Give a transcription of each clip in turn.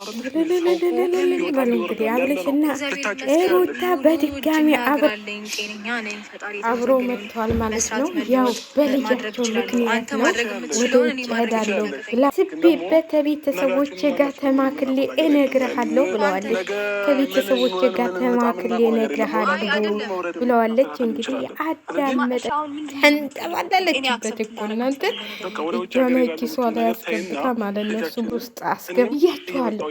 በሉ እንግዲህ አብርሽና ሩታ በድጋሚ አብሮ መጥተዋል ማለት ነው። ያው በልጃቸው ምክንያት ነው ወደ ውጭ ሄዳለሁ ብላ ስቤበት ከቤተሰቦች ጋር ተማክሌ እነግርሃለሁ ብለዋለች። ከቤተሰቦች ጋር ተማክሌ እነግርሃለሁ ብለዋለች። እንግዲህ አዳመጠ ተንጠባለለችበት እኮ እናንተ እጇን ኪሷ ላይ አስገብታ ማለት ነው። እሱ ውስጥ አስገብያችኋለሁ።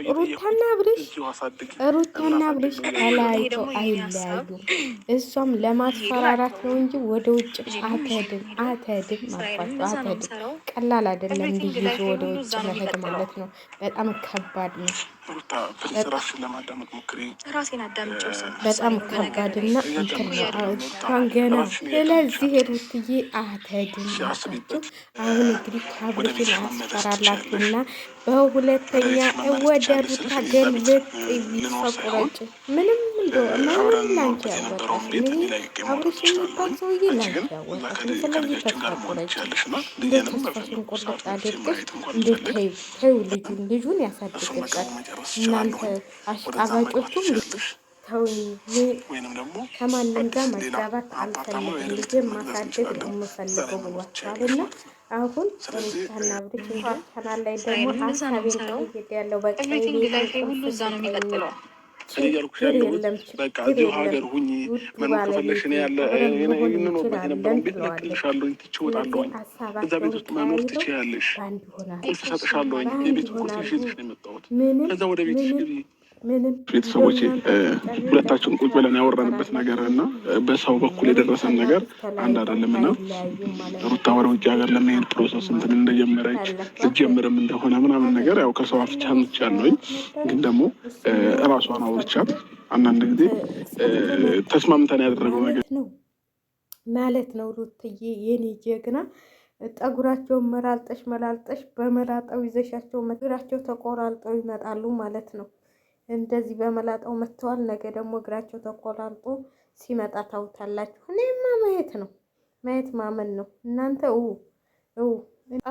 ሩታና አብርሽ ተለያይተው አይለያዩም። እሷም ለማስፈራራት ነው እንጂ ወደ ውጭ አትሄድም አልኳቸው። አትሄድም። ቀላል አይደለም ልጅ ይዞ ወደ ውጭ መሄድ ማለት ነው። በጣም ከባድ ነው። በጣም ከባድና እንትን ገና። ስለዚህ ሩትዬ አትሄድም አልኳቸው። አሁን እንግዲህ አብርሽን አስፈራላችሁና በሁለተኛ ወደ ሩታ ገልብጥ ይፈቁረጭ ምንም እንደሆነ ላንቺ ያወጣሽ አብርሽ የሚባል ሰውዬ ላንቺ ያወጣሽ። ስለዚህ ተስፋ ቁረጭ። እንደ ተስፋሽን ቁርጥ አድርገሽ እንደ ተይው ልጁን ያሳድግበት። እናንተ አሽቃባጮቹም ተውኝ፣ ከማንም ጋር መጋባት አልፈልግም፣ ልጅን ማሳደግ ነው የምፈልገው ብሏቸዋልና አሁን ሩታና አብርሽ ቻናል ላይ ደግሞ ሀሳቤን ቀይሬ ያለው በቃ ሁሉ እዛ ነው የሚቀጥለው። ችግር የለም ውድ ባለቤት መሆን እንችላለን ብለዋለች። ስለዚህ ሀሳባቸውን ቀያይረው በአንድ ይሆናሉ። ምንም ቤተሰቦቼ ሁለታችን ቁጭ ብለን ያወራንበት ነገር እና በሰው በኩል የደረሰን ነገር አንድ አይደለም እና ሩታ ወደ ውጭ ሀገር ለመሄድ ፕሮሰስ እንትን እንደጀመረች ልትጀምርም እንደሆነ ምናምን ነገር ያው ከሰው አፍ ሰምቻለሁኝ። ግን ደግሞ እራሷን አውርቻት አንዳንድ ጊዜ ተስማምተን ያደረገው ነገር ማለት ነው። ሩትዬ የኔ ጀግና ጠጉራቸውን መላልጠሽ በመላጣው ይዘሻቸው እግራቸው ተቆራርጠው ይመጣሉ ማለት ነው። እንደዚህ በመላጣው መጥተዋል። ነገ ደግሞ እግራቸው ተቆራርጦ ሲመጣ ታውታላችሁ። እኔማ ማየት ማመን ነው። እናንተ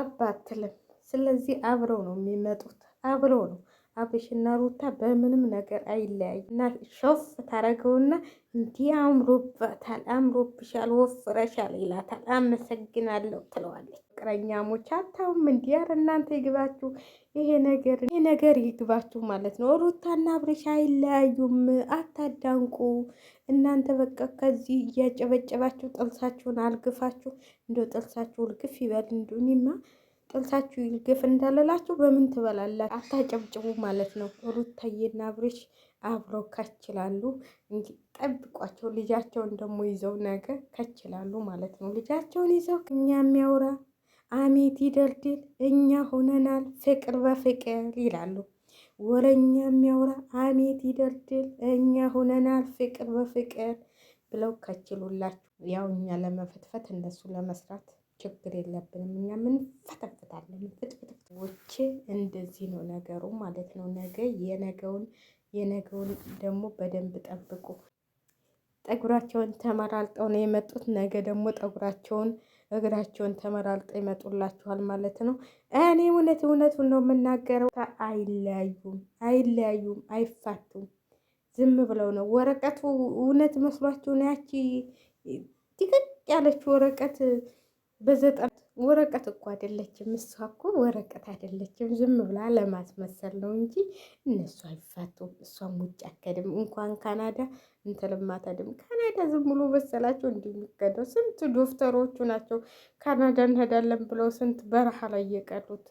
አባትልም። ስለዚህ አብረው ነው የሚመጡት፣ አብረው ነው። አብርሽና ሩታ በምንም ነገር አይለያዩ እና ሾፍ ታረገውና እንዲህ አምሮባታል፣ አምሮብሻል፣ ወፍረሻል ይላታል። አመሰግናለሁ ትለዋለች። ፍቅረኛሞች አታውም እንዲህ ኧረ እናንተ ይግባችሁ፣ ይሄ ነገር ይግባችሁ ማለት ነው። ሩታና አብርሽ አይለያዩም። አታዳንቁ እናንተ በቃ ከዚህ እያጨበጨባችሁ ጥልሳችሁን አልግፋችሁ። እንደው ጥልሳችሁ ልግፍ ይበል። እንዱኒማ ጥልሳችሁ ይልግፍ እንዳለላችሁ በምን ትበላላችሁ? አታጨብጭቡ ማለት ነው። ሩታዬና አብርሽ አብረው ከችላሉ። እንግዲህ ጠብቋቸው። ልጃቸውን ደግሞ ይዘው ነገ ከችላሉ ማለት ነው። ልጃቸውን ይዘው እኛ የሚያወራ አሜት ይደልድል፣ እኛ ሆነናል ፍቅር በፍቅር ይላሉ። ወረኛ የሚያወራ አሜት ይደልድል፣ እኛ ሆነናል ፍቅር በፍቅር ብለው ከችሉላችሁ። ያው እኛ ለመፈትፈት እነሱ ለመስራት ችግር የለብንም። እኛ ምን ፈተፍታለን? ፍትፍቶች እንደዚህ ነው ነገሩ ማለት ነው። ነገ የነገውን ደግሞ በደንብ ጠብቁ። ጠጉራቸውን ተመራልጠው ነው የመጡት። ነገ ደግሞ እግራቸውን ተመራልጠው ይመጡላችኋል ማለት ነው። እኔ እውነቱን ነው የምናገረው። አይለያዩም፣ አይፋቱም። ዝም ብለው ነው። ወረቀቱ እውነት መስሏችሁ ነው። ያቺ ጥቅቅ ያለች ወረቀት ወረቀት እኮ አይደለችም። እሷ እኮ ወረቀት አይደለችም። ዝም ብላ ለማስመሰል ነው እንጂ እነሱ አይፋቱም። እሷም ውጭ አከድም እንኳን ካናዳ እንትልማታድም ካናዳ ዝም ብሎ መሰላቸው እንደሚከደው ስንት ዶክተሮቹ ናቸው ካናዳ እንሄዳለን ብለው ስንት በረሃ ላይ እየቀሩት።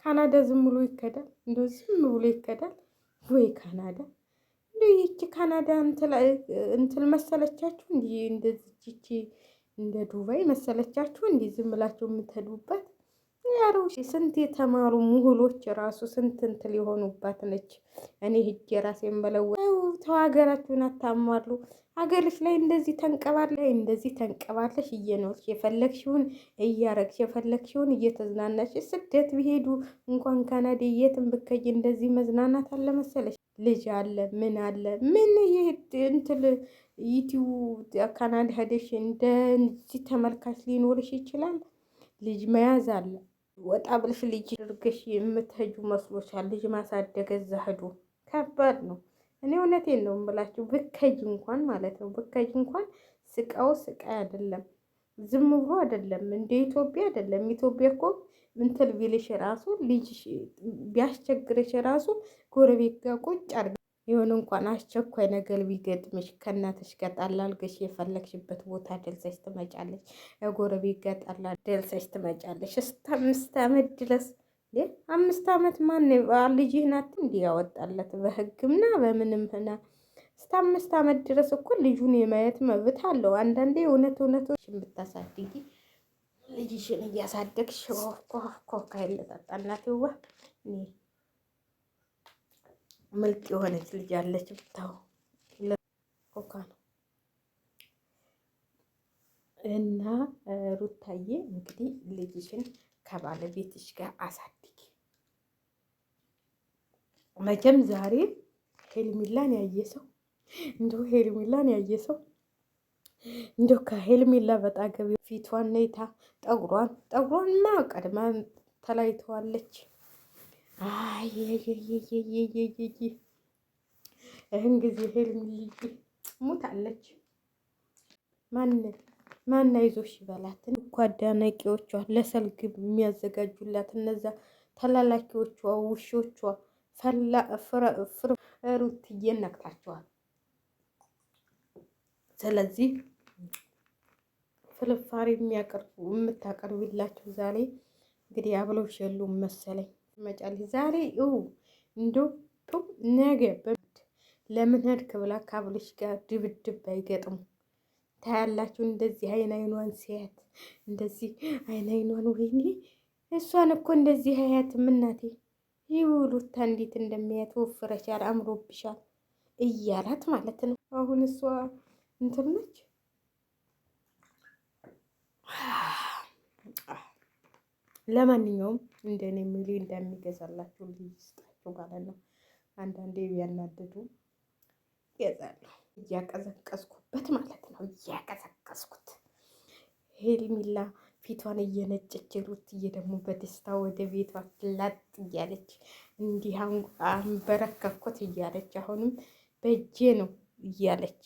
ካናዳ ዝም ብሎ ይከዳል? እንደው ዝም ብሎ ይከዳል ወይ ካናዳ? እንደው ይቺ ካናዳ እንትል መሰለቻችሁ እንደዚህ እንደ ዱባይ መሰለቻችሁ? እንዲህ ዝም ብላችሁ የምትሄዱበት ያሮሽ ስንት የተማሩ ምሁሎች ራሱ ስንት እንትን ሊሆኑባት ነች። እኔ ሂጅ የራሴን በለወው ተዋገራችሁን አታማሉ። ሀገርሽ ላይ እንደዚህ ተንቀባለሽ እየኖርሽ የፈለግሽውን እያረግሽ የፈለግሽውን እየተዝናናሽ ስደት ቢሄዱ እንኳን ካናዳ የትም ብከይ እንደዚህ መዝናናት አለ መሰለሽ? ልጅ አለ ምን ይሄድ እንትል ዩቲዩብ ካናዳ ሄደሽ እንደዚህ ተመልካች ሊኖርሽ ይችላል። ልጅ መያዝ አለ ወጣ ብለሽ ልጅ አድርገሽ የምትሄጁ መስሎሻል? ልጅ ማሳደግ እዛ ሄዱ ከባድ ነው። እኔ እውነቴን ነው የምላችሁ። ብከጅ እንኳን ማለት ነው ብከጅ እንኳን ስቃው ስቃይ አይደለም፣ ዝም ብሎ አይደለም፣ እንደ ኢትዮጵያ አይደለም። ኢትዮጵያ እኮ ምንትል ቢልሽ ራሱ ልጅ ቢያስቸግርሽ ራሱ ጎረቤት ጋር ቁጭ አድርገሽ የሆነ እንኳን አስቸኳይ ነገር ቢገጥምሽ ከእናትሽ ጋር ጣል አልገሽ የፈለግሽበት ቦታ ደርሰሽ ትመጫለሽ። ጎረቤት ጋር ጣል ደርሰሽ ትመጫለሽ። እስከ 5 ዓመት ድረስ 5 ዓመት ማን ልጅህ ናት እንዲህ ያወጣለት በሕግምና በምንም ሆነ እስከ 5 ዓመት ድረስ እኮ ልጁን የማየት መብት አለው። አንዳንዴ እውነቶችን ብታሳድጊ ልጅሽን እያሳደግሽ ኮካ የለጠጣ እናትዋ ምልቅ የሆነች ልጅ አለች ብታው ኮካ ነው። እና ሩታዬ እንግዲህ ልጅሽን ከባለቤትሽ ጋር አሳድጊ። መቼም ዛሬ ሄርሜላን ያየ ሰው እንደው ከሄርሜላ በጣገቢ ፊቷን ነይታ ጠጉሯንማ ቀድማ ተላይተዋለች። ይህን ጊዜ ሄርሜላ ሙታለች። ማን አይዞሽ ይበላት እኮ አዳናቂዎቿ ለሰልግ የሚያዘጋጁላት እነዛ ተላላኪዎቿ ውሾቿ ሩትዬን ነክታቸዋል። ስለዚህ ፍልፋሪ የምታቀርብላቸው ዛሬ እንግዲህ አብለው ሸሉ መሰለኝ መጫል ዛሬ እንደው ነገ ለምን ሄድክ ብላ ካብልሽ ጋር ድብድብ አይገጥሙ ታያላችሁ። እንደዚህ አይኗን ሲያት እንደዚህ አይኗን ወይኔ እሷን እኮ እንደዚህ አያትም እናቴ ይውሉታ እንዴት እንደሚያት ወፍረሻል፣ አምሮብሻል እያላት ማለት ነው። አሁን እሷ እንትን ነች። ለማንኛውም እንደኔ ሚሊ እንደሚገዛላችሁ ልጅ ስጣችሁ ማለት ነው። አንዳንዴ ቢያናድዱ ይገዛለሁ። እያቀዘቀዝኩበት ማለት ነው። እያቀዘቀዝኩት ሄርሜላ ፊቷን እየነጨች ሩትዬ ደግሞ በደስታ ወደ ቤቷ ላጥ እያለች እንዲህ አንበረከኩት እያለች አሁንም በእጄ ነው እያለች።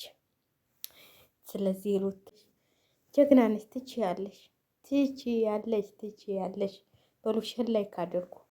ስለዚህ ሩት ጀግና ነች። ትችያለሽ። በሉ ሸር ላይክ አድርጉ።